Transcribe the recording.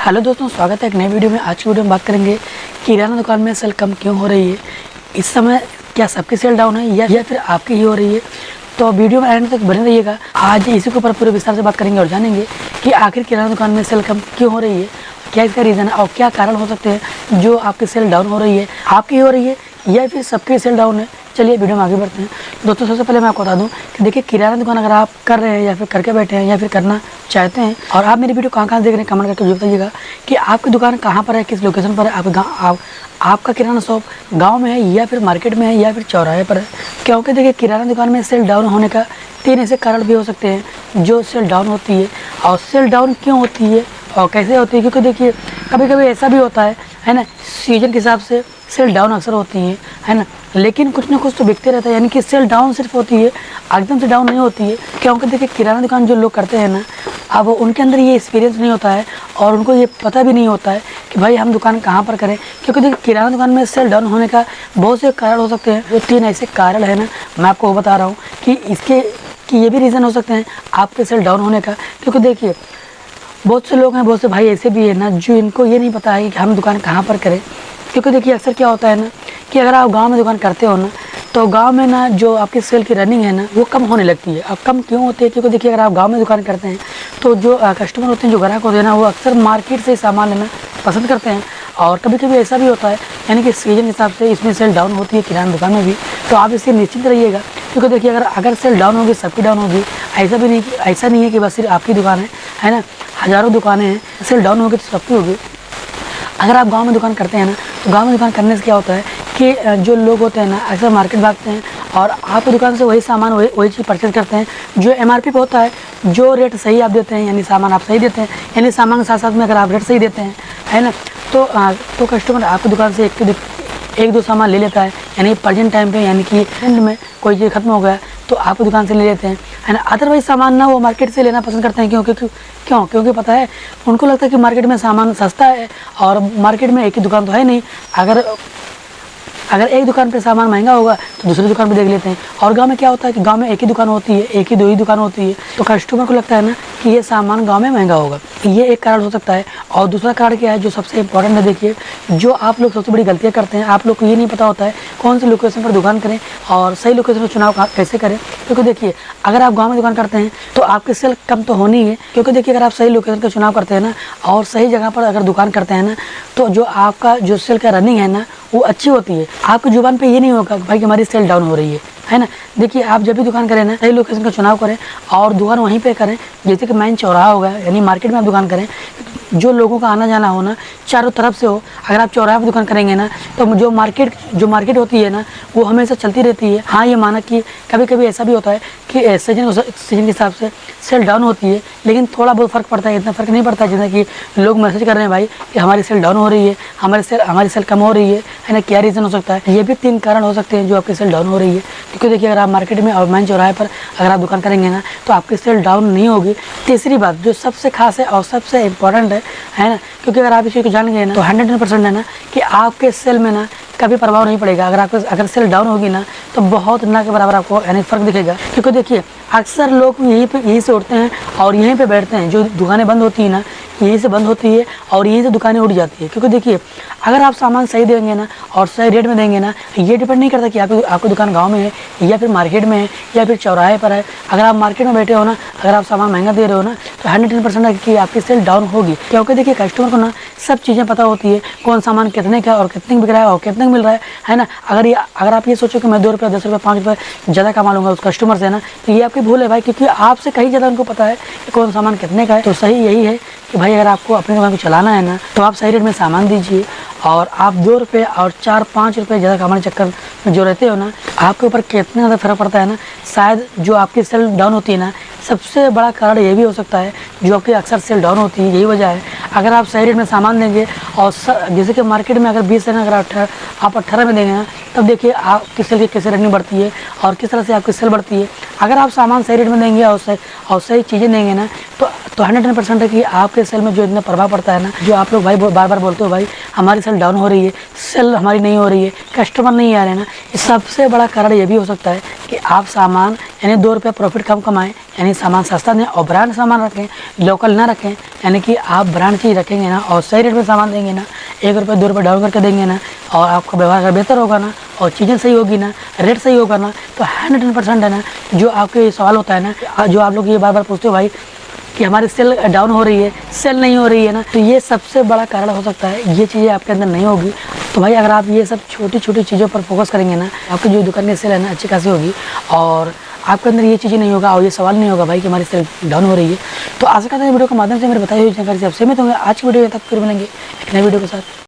Hello दोस्तों, स्वागत है एक नई वीडियो में। आज की वीडियो में बात करेंगे किराना दुकान में सेल कम क्यों हो रही है। इस समय क्या सबकी सेल डाउन है या फिर आपकी ही हो रही है। तो वीडियो में एंड तक बने रहिएगा। आज इसी के ऊपर पूरे विस्तार से बात करेंगे और जानेंगे कि आखिर किराना दुकान में सेल कम क्यों हो रही है, क्या इसका रीज़न है और क्या कारण हो सकते हैं जो आपकी सेल डाउन हो रही है, आपकी हो रही है या फिर सबकी सेल डाउन है। चलिए वीडियो में आगे बढ़ते हैं। दोस्तों, सबसे पहले मैं आपको बता दूं कि देखिए, किराना दुकान अगर आप कर रहे हैं या फिर करके बैठे हैं या फिर करना चाहते हैं और आप मेरी वीडियो कहाँ देख रहे हैं, कमेंट करके जो बताइएगा कि आपकी दुकान कहाँ पर है, किस लोकेशन पर है। आपका किराना शॉप गाँव में है या फिर मार्केट में है या फिर चौराहे पर है। क्योंकि देखिए, किराना दुकान में सेल डाउन होने का 3 ऐसे कारण भी हो सकते हैं जो सेल डाउन होती है। और सेल डाउन क्यों होती है और कैसे होती है, क्योंकि देखिए कभी कभी ऐसा भी होता है ना, सीजन के हिसाब से सेल डाउन अक्सर होती है ना, लेकिन कुछ ना कुछ तो बिकते रहता है। यानी कि सेल डाउन सिर्फ होती है, एकदम से डाउन नहीं होती है। क्योंकि देखिए, किराना दुकान जो लोग करते हैं ना, अब उनके अंदर ये एक्सपीरियंस नहीं होता है और उनको ये पता भी नहीं होता है कि भाई हम दुकान कहाँ पर करें। क्योंकि देखिए, किराना दुकान में सेल डाउन होने का बहुत से कारण हो सकते हैं। जो 3 ऐसे कारण है ना, मैं आपको बता रहा हूँ कि ये भी रीज़न हो सकते हैं आपके सेल डाउन होने का। क्योंकि देखिए, बहुत से लोग हैं, बहुत से भाई ऐसे भी है ना, जो इनको ये नहीं पता है कि हम दुकान कहाँ पर करें। क्योंकि देखिए, अक्सर क्या होता है ना कि अगर आप गांव में दुकान करते हो ना, तो गांव में ना जो आपकी सेल की रनिंग है ना, वो कम होने लगती है। अब कम क्यों होती है, क्योंकि देखिए, अगर आप गांव में दुकान करते हैं तो जो कस्टमर होते हैं, जो ग्राहक होते हैं ना, वो अक्सर मार्केट से सामान लेना पसंद करते हैं। और कभी कभी ऐसा भी होता है, यानी कि सीजन के हिसाब से इसमें सेल डाउन होती है किराना दुकान में भी। तो आप इससे निश्चिंत रहिएगा। क्योंकि देखिए, अगर सेल डाउन होगी, सबकी डाउन होगी। ऐसा नहीं है कि बस सिर्फ आपकी दुकान है ना, हज़ारों दुकानें हैं, सेल डाउन होगी तो सबकी होगी। अगर आप गांव में दुकान करते हैं ना, तो गांव में दुकान करने से क्या होता है कि जो लोग होते हैं ना, अक्सर मार्केट भागते हैं और आपकी दुकान से वही सामान वही चीज़ परचेज करते हैं जो MRP पे होता है। जो रेट सही आप देते हैं, यानी सामान आप सही देते हैं, यानी सामान के साथ साथ में अगर आप रेट सही देते हैं, है ना, तो कस्टमर आपकी दुकान से एक दो सामान ले लेता है। यानी प्रेजेंट टाइम पे, यानी कि एंड में कोई चीज़ खत्म हो गया तो आपकी दुकान से ले लेते हैं, है ना। अदरवाइज सामान ना वो मार्केट से लेना पसंद करते हैं। क्योंकि पता है, उनको लगता है कि मार्केट में सामान सस्ता है और मार्केट में एक ही दुकान तो है नहीं। अगर एक दुकान पे सामान महंगा होगा तो दूसरी दुकान पे देख लेते हैं। और गांव में क्या होता है कि गांव में एक ही दुकान होती है, एक ही दो ही दुकान होती है, तो कस्टमर को लगता है ना कि ये सामान गांव में महंगा होगा। ये एक कारण हो सकता है। और दूसरा कारण क्या है जो सबसे इंपॉर्टेंट है, देखिए, जो आप लोग सबसे बड़ी गलतियाँ करते हैं, आप लोग को ये नहीं पता होता है कौन सी लोकेशन पर दुकान करें और सही लोकेशन का चुनाव कैसे करें। क्योंकि देखिए, अगर आप गाँव में दुकान करते हैं तो आपकी सेल कम तो होनी है। क्योंकि देखिए, अगर आप सही लोकेशन का चुनाव करते हैं ना और सही जगह पर अगर दुकान करते हैं ना, तो जो आपका जो सेल का रनिंग है ना, वो अच्छी होती है। आपकी जुबान पे ये नहीं होगा कि भाई हमारी सेल डाउन हो रही है ना। देखिए, आप जब भी दुकान करें ना, सही लोकेशन का चुनाव करें और दुकान वहीं पे करें। जैसे कि मेन चौराहा होगा, यानी मार्केट में आप दुकान करें, जो लोगों का आना जाना हो ना, चारों तरफ से हो। अगर आप चौराहे पर दुकान करेंगे ना, तो जो मार्केट होती है ना, वो हमेशा चलती रहती है। हाँ, ये माना कि कभी कभी ऐसा भी होता है कि सीजन के हिसाब से सेल डाउन होती है, लेकिन थोड़ा बहुत फ़र्क पड़ता है। इतना फ़र्क नहीं पड़ता जितना कि लोग मैसेज कर रहे हैं भाई कि हमारी सेल डाउन हो रही है, हमारी सेल कम हो रही है ना। क्या रीज़न हो सकता है? ये भी 3 कारण हो सकते हैं जो आपकी सेल डाउन हो रही है। क्योंकि देखिए, अगर आप मार्केट में और मेन चौराहे पर अगर आप दुकान करेंगे ना, तो आपकी सेल डाउन नहीं होगी। तीसरी बात जो सबसे खास है और सबसे इम्पॉर्टेंट है ना, क्योंकि अगर आप इस चीज़ को जान गए ना, तो 100% है ना कि आपके सेल में ना कभी प्रभाव नहीं पड़ेगा। अगर सेल डाउन होगी ना, तो बहुत ना के बराबर आपको यानी फ़र्क दिखेगा। क्योंकि देखिए, अक्सर लोग यहीं से उठते हैं और यहीं पे बैठते हैं। जो दुकानें बंद होती है ना, यहीं से बंद होती है और यहीं से दुकानें उठ जाती है। क्योंकि देखिए, अगर आप सामान सही देंगे ना और सही रेट में देंगे ना, ये डिपेंड नहीं करता कि आपकी दुकान गाँव में है या फिर मार्केट में है या फिर चौराहे पर है। अगर आप मार्केट में बैठे हो ना, अगर आप सामान महंगा दे रहे हो ना, तो 100% है कि आपकी सेल डाउन होगी। क्योंकि देखिए, कस्टमर को ना सब चीज़ें पता होती है, कौन सामान कितने का और कितने बिक रहा है और कितने मिल रहा है ना। अगर आप ये सोचो कि मैं 2 रुपये 10 रुपये 5 रुपये ज़्यादा कमा लूँगा उस कस्टमर से ना, तो ये आपकी भूल है भाई। क्योंकि आपसे कहीं ज़्यादा उनको पता है कि कौन सामान कितने का है। तो सही यही है कि भाई, अगर आपको अपनी दुकान को चलाना है ना, तो आप सही रेट में सामान दीजिए। और आप 2 रुपये और 4-5 रुपये ज़्यादा कमाने चक्कर में जो रहते हो ना, आपके ऊपर कितना ज़्यादा फर्क पड़ता है ना। शायद जो आपकी सेल डाउन होती है ना, सबसे बड़ा कारण ये भी हो सकता है जो आपकी अक्सर सेल डाउन होती है, यही वजह है। अगर आप सही रेट में सामान देंगे और जैसे कि मार्केट में अगर 20 है ना, अगर आप 18 में देंगे ना, तब देखिए आपकी सेल की कैसे रनिंग बढ़ती है और किस तरह से आपकी सेल बढ़ती है। अगर आप सामान सही रेट में देंगे और सही चीज़ें देंगे ना, तो 110% है कि आपके सेल में जो इतना प्रभाव पड़ता है ना, जो आप लोग भाई बार बार बोलते हो भाई हमारी सेल डाउन हो रही है, सेल हमारी नहीं हो रही है, कस्टमर नहीं आ रहे ना, इस सबसे बड़ा कारण ये भी हो सकता है कि आप सामान यानी 2 रुपये प्रॉफिट कम कमाएं, यानी सामान सस्ता दें और ब्रांड सामान रखें, लोकल ना रखें। यानी कि आप ब्रांड चीज़ रखेंगे ना और सही रेट में सामान देंगे ना, 1 रुपये 2 रुपये डाउन करके देंगे ना, और आपका व्यवहार अगर बेहतर होगा ना और चीज़ें सही होगी ना, रेट सही होगा ना, तो 110% है ना, जो आपके सवाल होता है ना, जो आप लोग ये बार बार पूछते हो भाई कि हमारी सेल डाउन हो रही है, सेल नहीं हो रही है ना, तो ये सबसे बड़ा कारण हो सकता है। ये चीज़ें आपके अंदर नहीं होगी। तो भाई अगर आप ये सब छोटी छोटी चीज़ों पर फोकस करेंगे ना, आपकी जो दुकान की सेल है ना अच्छी खासी होगी, और आपके अंदर ये चीज़ें नहीं होगा और ये सवाल नहीं होगा भाई कि हमारी सेल डाउन हो रही है। तो आशा करते हैं वीडियो के माध्यम से मेरे बताई हुई जानकारी से आप सहमत होंगे। आज की वीडियो तक फिर मिलेंगे एक नई वीडियो के साथ।